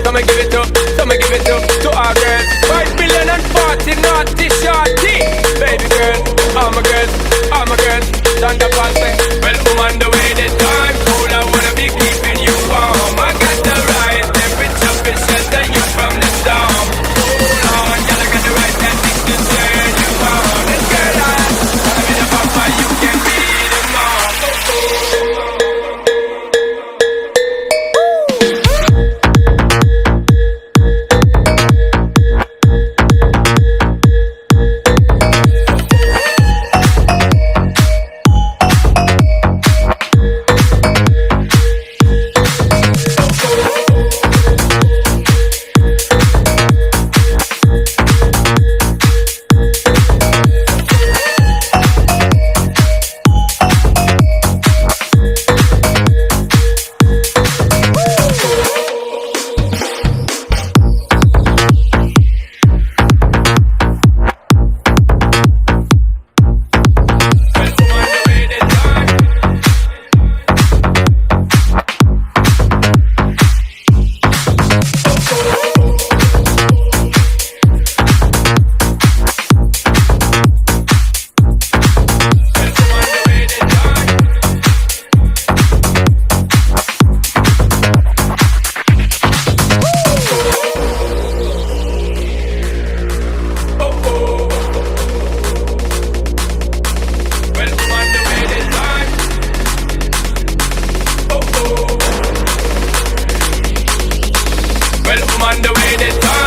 So me give it to our girls. 5 million and 40 naughty shorty. Baby girl, all my girls, stand up and say, well, I'm on the way this time. Cool, I wanna be keeping you warm. I got the right temperature to shelter you from the storm. Hold on, girl, I got the right tactics to turn you on. And girl, I'm in a papa, you can be the mom. On the way this time.